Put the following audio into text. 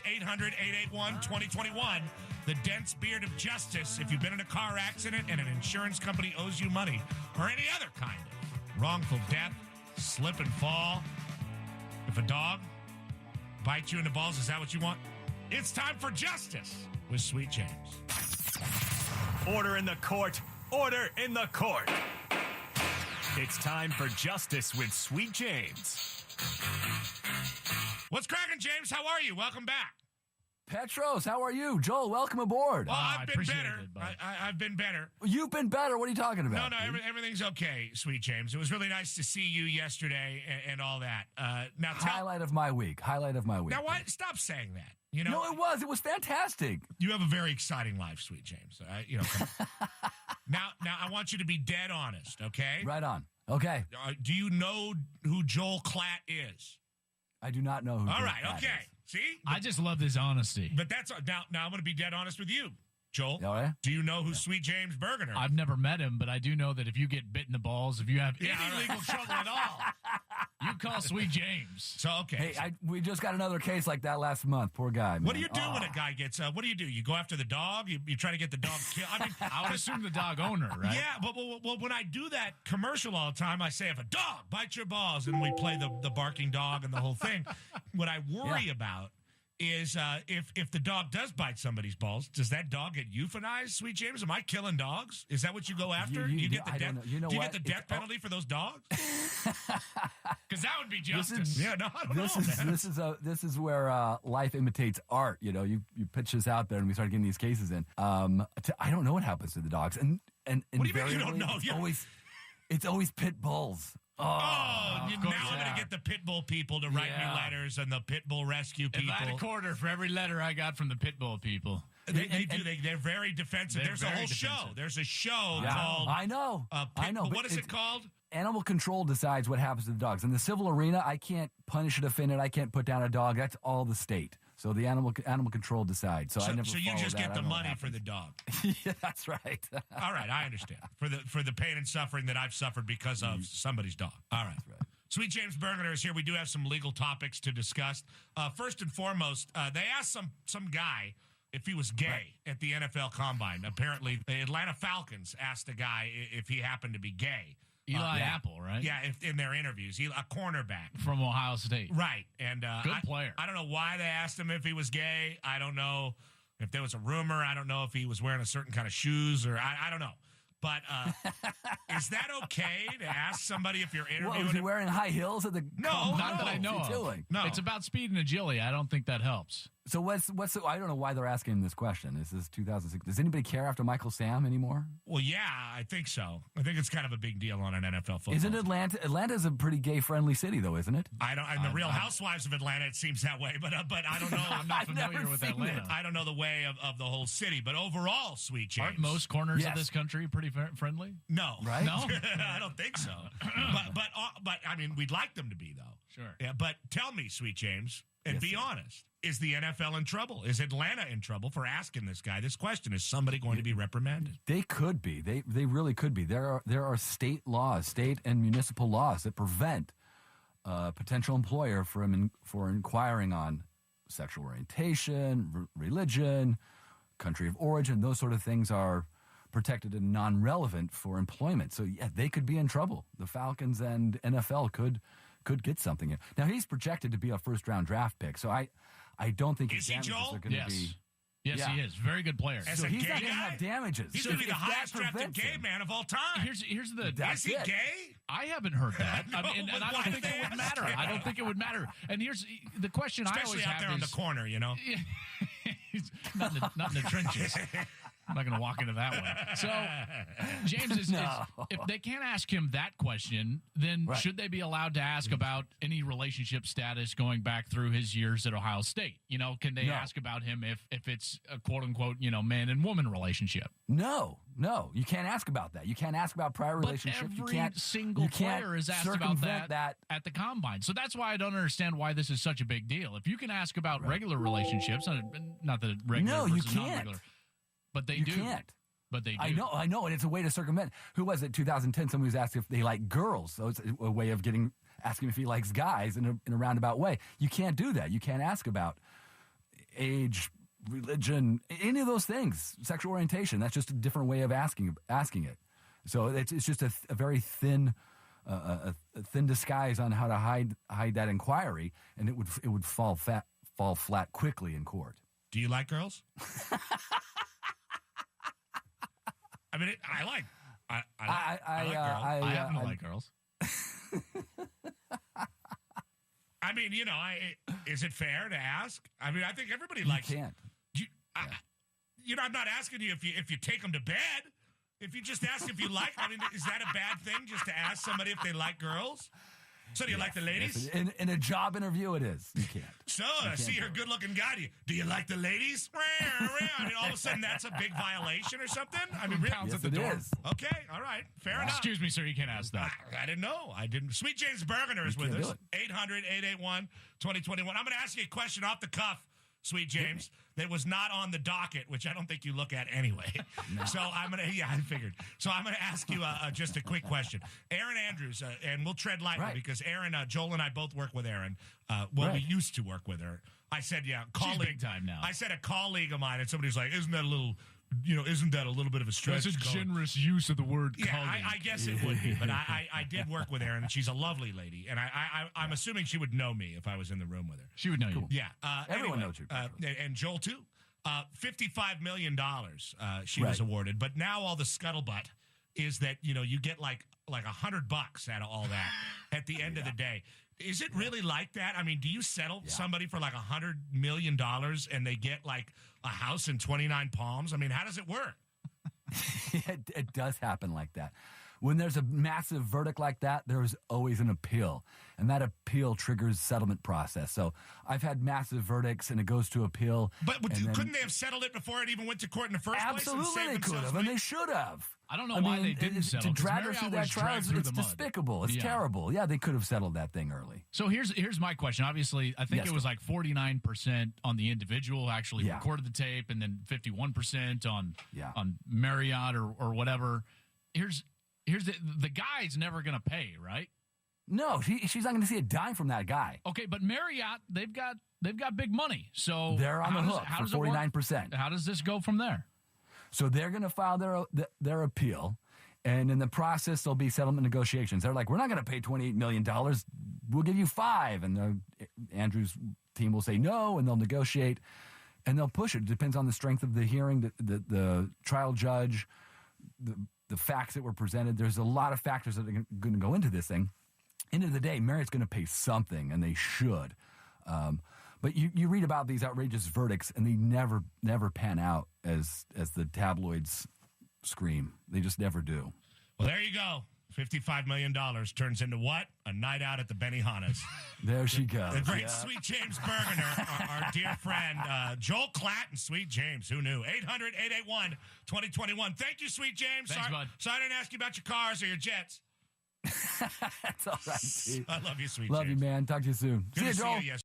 text 800-881-2021. The dense beard of justice. If you've been in a car accident and an insurance company owes you money, or any other kind of wrongful death, slip and fall. If a dog bites you in the balls, is that what you want? It's time for justice with Sweet James. Order in the court. Order in the court. It's time for justice with Sweet James. What's cracking, James? How are you? Welcome back. Petros, how are you? Joel, welcome aboard. Well, I've been better. I've been better. You've been better. What are you talking about? No, everything's okay, Sweet James. It was really nice to see you yesterday and all that. Now, Highlight of my week. Now, why? Stop saying that. You know, No, it was fantastic. You have a very exciting life, Sweet James. Now, I want you to be dead honest, okay? Right on. Okay. Do you know who Joel Klatt is? I do not know who. All right, okay. See? I just love this honesty. But that's now I'm going to be dead honest with you, Joel. All right. Do you know who Sweet James Bergener is? I've never met him, but I do know that if you get bit in the balls, if you have any legal trouble at all, you call Sweet James. So, okay. Hey, we just got another case like that last month. Poor guy, man. What do you do when a guy gets, what do? You go after the dog? You try to get the dog killed? I mean, I would assume the dog owner, right? Yeah, but when I do that commercial all the time, I say, if a dog bites your balls, and we play the barking dog and the whole thing. What I worry about is if the dog does bite somebody's balls, does that dog get euthanized, Sweet James? Am I killing dogs? Is that what you go after? Do you get the death? Do you get the death penalty for those dogs? Because that would be justice. I don't know. This is where life imitates art. You know, you pitch this out there, and we start getting these cases in. I don't know what happens to the dogs, and what do you mean you don't know? It's always pit bulls. Now I'm going to get the pit bull people to write me letters and the pit bull rescue people. If I had a quarter for every letter I got from the pit bull people. They do. They're very defensive. There's a whole show. There's a show called... I know. What is it called? Animal control decides what happens to the dogs. In the civil arena, I can't punish a defendant. I can't put down a dog. That's all the state. So the animal control decides. So you just get the money for the dog. Yeah, that's right. All right, I understand. For the pain and suffering that I've suffered because of somebody's dog. All right. That's right. Sweet James Bergener is here. We do have some legal topics to discuss. First and foremost, they asked some guy if he was gay at the NFL Combine. Apparently, the Atlanta Falcons asked the guy if he happened to be gay. Eli Apple, right? Yeah, in their interviews. A cornerback. From Ohio State. Right. And good player. I don't know why they asked him if he was gay. I don't know if there was a rumor. I don't know if he was wearing a certain kind of shoes or I don't know. But is that okay to ask somebody if you're interviewing? Was he wearing high heels at the No, not that I know of. No. It's about speed and agility. I don't think that helps. So what's I don't know why they're asking him this question. This is 2006. Does anybody care after Michael Sam anymore? Well, yeah, I think so. I think it's kind of a big deal on an NFL football. Isn't Atlanta? Atlanta's a pretty gay-friendly city, though, isn't it? I don't. And the Real Housewives of Atlanta, it seems that way. But I don't know. I'm not familiar with Atlanta. I don't know the way of the whole city. But overall, Sweet James. Aren't most corners of this country pretty friendly? No, right? No, I don't think so. but I mean, we'd like them to be, though. Sure. Yeah. But tell me, Sweet James, and be honest. Is the NFL in trouble? Is Atlanta in trouble for asking this guy this question? Is somebody going to be reprimanded? They could be. They really could be. There are state laws, state and municipal laws that prevent a potential employer for inquiring on sexual orientation, religion, country of origin. Those sort of things are protected and non-relevant for employment. So yeah, they could be in trouble. The Falcons and NFL could get something here. Now he's projected to be a first-round draft pick, so I don't think his damages are going to be. Yes, he is. Very good player. As so a he's gay not going to guy? have damages. He's going to be the highest drafted gay man of all time. Here's the. Is he gay? I haven't heard that. No, and I don't think it would matter. I don't think it would matter. And here's the question I always have. Especially out there on the corner, you know. not in the trenches. I'm not going to walk into that one. So, James, if they can't ask him that question, then should they be allowed to ask about any relationship status going back through his years at Ohio State? You know, can they ask about him if it's a quote-unquote, man and woman relationship? No, you can't ask about that. You can't ask about prior relationships. Every single player is asked about that at the Combine. So that's why I don't understand why this is such a big deal. If you can ask about regular relationships, not the regular versus non-regular. But they do. Can't. But they do. I know, and it's a way to circumvent. Who was it? 2010. Somebody was asked if they like girls. So it's a way of asking if he likes guys in a roundabout way. You can't do that. You can't ask about age, religion, any of those things, sexual orientation. That's just a different way of asking it. So it's just a very thin, a thin disguise on how to hide that inquiry, and it would fall flat quickly in court. Do you like girls? I mean, I like girls. I happen to like girls. I mean, is it fair to ask? I mean, I think everybody likes. You can't. I'm not asking you if you take them to bed. If you just ask if you like, I mean, is that a bad thing just to ask somebody if they like girls? So do you like the ladies? Yes. In a job interview, it is. You can't. So I see you're a good-looking guy. Do you like the ladies? I mean, all of a sudden that's a big violation or something? I mean, Pounds at the it door. is. Okay, all right, fair enough. Excuse me, sir, you can't ask that. I didn't know. I didn't. Sweet James Bergener is with us. 800-881-2021. I'm going to ask you a question off the cuff, Sweet James, that was not on the docket, which I don't think you look at anyway. No. So I'm going to, I figured. So I'm going to ask you just a quick question. Erin Andrews, and we'll tread lightly because Erin, Joel and I both work with Erin. We used to work with her. I said, colleague. She's big time now. I said a colleague of mine, and somebody's like, isn't that a little bit of a stretch? That's a generous use of the word colleague. I guess it would be, but I did work with Erin, and she's a lovely lady, and I'm assuming she would know me if I was in the room with her. She would know you. Yeah. Everyone knows you. And Joel, too. $55 million she was awarded, but now all the scuttlebutt is that, you get like $100 out of all that at the end of the day. Is it really like that? I mean, do you settle somebody for like $100 million and they get like a house in 29 Palms? I mean, how does it work? It does happen like that. When there's a massive verdict like that, there's always an appeal, and that appeal triggers settlement process. So I've had massive verdicts, and it goes to appeal. But couldn't they have settled it before it even went to court in the first place? Absolutely, they could have, and they should have. I don't know why they didn't settle. To drag her through that trial, it's despicable. It's terrible. Yeah, they could have settled that thing early. So here's my question. Obviously, I think it was like 49% on the individual actually recorded the tape, and then 51% on Marriott or whatever. Here's the guy's never going to pay, right? No, she's not going to see a dime from that guy. Okay, but Marriott, they've got big money, so they're on the hook for 49%. How does this go from there? So they're going to file their appeal, and in the process, there'll be settlement negotiations. They're like, we're not going to pay $28 million. We'll give you $5 million. And Andrews' team will say no, and they'll negotiate, and they'll push it. It depends on the strength of the hearing, the trial judge, the facts that were presented. There's a lot of factors that are going to go into this thing. End of the day, Marriott's going to pay something, and they should. But you read about these outrageous verdicts, and they never pan out as the tabloids scream. They just never do. Well, there you go. $55 million turns into what? A night out at the Benihana's. There she goes. The great Sweet James Bergener, our dear friend, Joel Klatt and Sweet James. Who knew? 800-881-2021. Thank you, Sweet James. Thanks, bud. Sorry I didn't ask you about your cars or your jets. That's all right, Steve. I love you, Sweet James. Love you, man. Talk to you soon. Good See you, to Joel. see you.